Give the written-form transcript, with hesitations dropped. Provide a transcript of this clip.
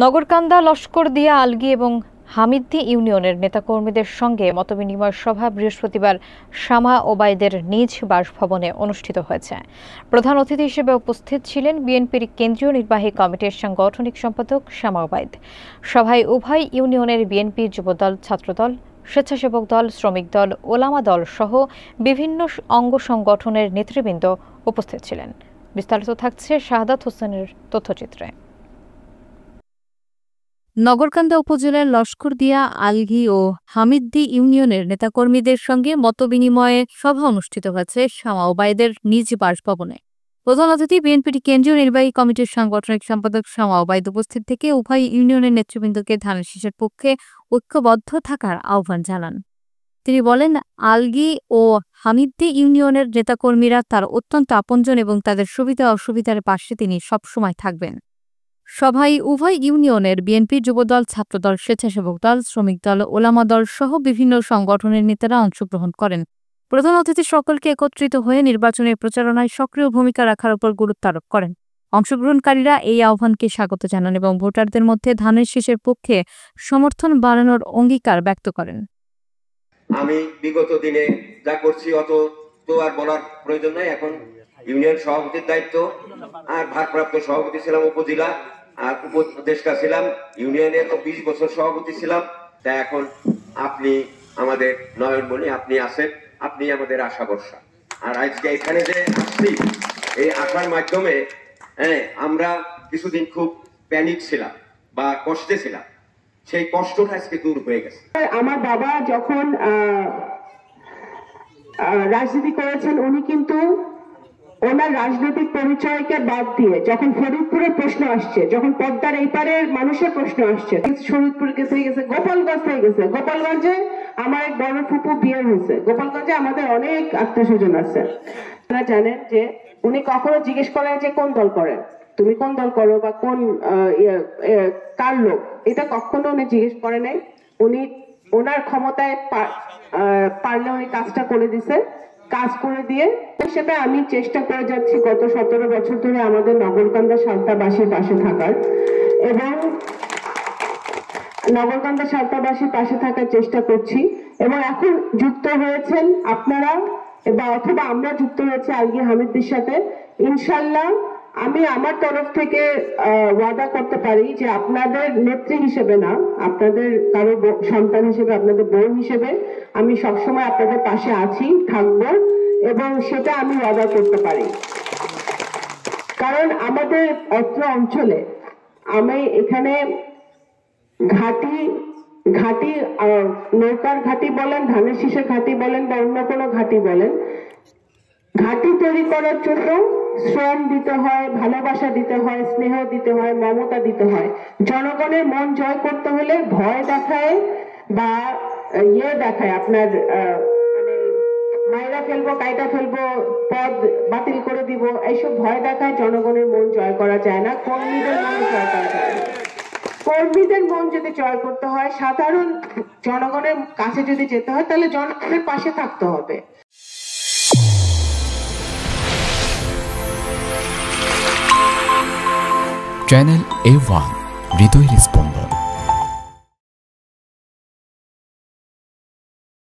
Nagarkanda Laskardia algae এবং হামিদ্দি ইউনিয়নের নেতাকর্মীদের সঙ্গে মতবিনিময় সভা বৃহস্পতিবার শামা ওবায়দের নিজ বাসভবনে অনুষ্ঠিত হয়েছে। প্রধান অতিথি হিসেবে উপস্থিত ছিলেন বিএনপির কেন্দ্রীয় নির্বাহী কমিটির সাংগঠনিক সম্পাদক শামা ওবায়দ। সভায় উভয় ইউনিয়নের বিএনপি যুবদল, ছাত্রদল, স্বেচ্ছাসেবক দল, শ্রমিক দল, ওলামা দল সহ বিভিন্ন অঙ্গ সংগঠনের নেতৃবৃন্দ উপস্থিত ছিলেন। বিস্তারিত থাকছে শাহাদাত হোসেনের তথ্যচিত্রে। নগরকান্দা উপজেলার লস্করদিয়া, আলগী ও হামিদ্দি ইউনিয়নের নেতাকর্মীদের সঙ্গে মতবিনিময়ে সভা অনুষ্ঠিত হয়েছে শামা ওবায়দের নিজ বাসভবনে। প্রধান অতিথি বিএনপির কেন্দ্রীয় নির্বাহী কমিটির সাংগঠনিক সম্পাদক শামা ওবায়দ উপস্থিত থেকে উভয় ইউনিয়নের নেতৃবৃন্দকে ধানের শীষের পক্ষে ঐক্যবদ্ধ থাকার আহ্বান জানান। তিনি বলেন, আলগী ও হামিদ্দি ইউনিয়নের নেতাকর্মীরা তার অত্যন্ত আপনজন এবং তাদের সুবিধা অসুবিধার পাশে তিনি সবসময় থাকবেন। সভায় উভয় ইউনিয়নের বিএনপি যুবদল, ছাত্রদল, স্বেচ্ছাসেবক দল, শ্রমিক দল, ওলামা দল সহ বিভিন্ন সংগঠনের নেতারা অংশগ্রহণ করেন। প্রধান অতিথি সকলকে একত্রিত হয়ে নির্বাচনের প্রচারণায় সক্রিয় ভূমিকা রাখার উপর গুরুত্ব আরোপ করেন। অংশগ্রহণকারীরা এই আহ্বানকে স্বাগত জানান এবং ভোটারদের মধ্যে ধানের শীষের পক্ষে সমর্থন বাড়ানোর অঙ্গীকার ব্যক্ত করেন। আমি বিগত দিনে যা করছি অত তো আর বলার প্রয়োজন নাই। এখন ইউনিয়ন সভাপতির দায়িত্ব, আর ভারপ্রাপ্ত সভাপতি ছিলাম উপজেলা, আর উপদেষ্টা ছিলাম ইউনিয়নে, তো 20 বছর সভাপতি ছিলাম। তাই এখন আপনি আমাদের নয়নমণি, আপনি আছেন, আপনি আমাদের আশা ভরসা। আর আজকে এখানে যে আসছি, এই আসার মাধ্যমে আমরা কিছুদিন খুব প্যানিক ছিলাম বা কষ্টে ছিলাম, সেই কষ্টটা আজকে দূর হয়ে গেছে। আমার বাবা যখন রাজনীতি করেছেন, উনি কিন্তু ওনার রাজনৈতিক পরিচয়কে বাদ দিয়ে যখন ফরিদপুরের প্রশ্ন আসছে, যখন পদ্মার এই পারের মানুষের প্রশ্ন আসছে, শরীদপুর হয়ে গেছে, গোপালগঞ্জ হয়ে গেছে, গোপালগঞ্জে আমার এক বড় ফুপু বিয়ে হয়েছে, গোপালগঞ্জে আমাদের অনেক আত্মীয় স্বজন আছে। আপনারা জানেন যে উনি কখনো জিজ্ঞেস করেন যে কোন দল করেন, তুমি কোন দল করো বা কোন কার লোক, এটা কখনো উনি জিজ্ঞেস করে নাই। উনি ওনার ক্ষমতায় পারলে উনি কাজটা করে দিছে, কাজ করে দিয়ে হিসেবে আমি চেষ্টা করে যাচ্ছি গত 17 বছর ধরে আমাদের নগরকান্দা সালতাবাসীর পাশে থাকার, এবং নগরকান্দা সালতাবাসীর পাশে থাকার চেষ্টা করছি। এবং এখন যুক্ত হয়েছেন আপনারা বা অথবা আমরা যুক্ত হয়েছে আলগী হামিদ্দির সাথে। ইনশাল্লাহ আমি আমার তরফ থেকে ওয়াদা করতে পারি যে আপনাদের নেত্রী হিসেবে না, আপনাদের কারো সন্তান হিসেবে, আপনাদের বোন হিসেবে আমি সবসময় আপনাদের পাশে আছি, থাকবো, এবং সেটা আমি ওয়াদা করতে পারি। কারণ আমাদের অত্র অঞ্চলে আমি এখানে ঘাটি নৌকার ঘাটি বলেন, ধানের শীষের ঘাটি বলেন বা অন্য কোনো ঘাটি বলেন, ঘাটি তৈরি করার জন্য শ্রম দিতে হয়, ভালোবাসা দিতে হয়, স্নেহ দিতে হয়, মমতা দিতে হয়। জনগণের মন জয় করতে হলে ভয় দেখায় বা দেখায়, আপনার মাইরা ফেলবো, কাইটা ফেলবো, পদ বাতিল করে দিব, এইসব ভয় দেখায় জনগণের মন জয় করা যায় না, কর্মীদের মন জয় করা যায় না। কর্মীদের মন যদি জয় করতে হয়, সাধারণ জনগণের কাছে যদি যেতে হয়, তাহলে জনগণের পাশে থাকতে হবে। চ্যানেল A1 হৃদয়ের স্পন্দন।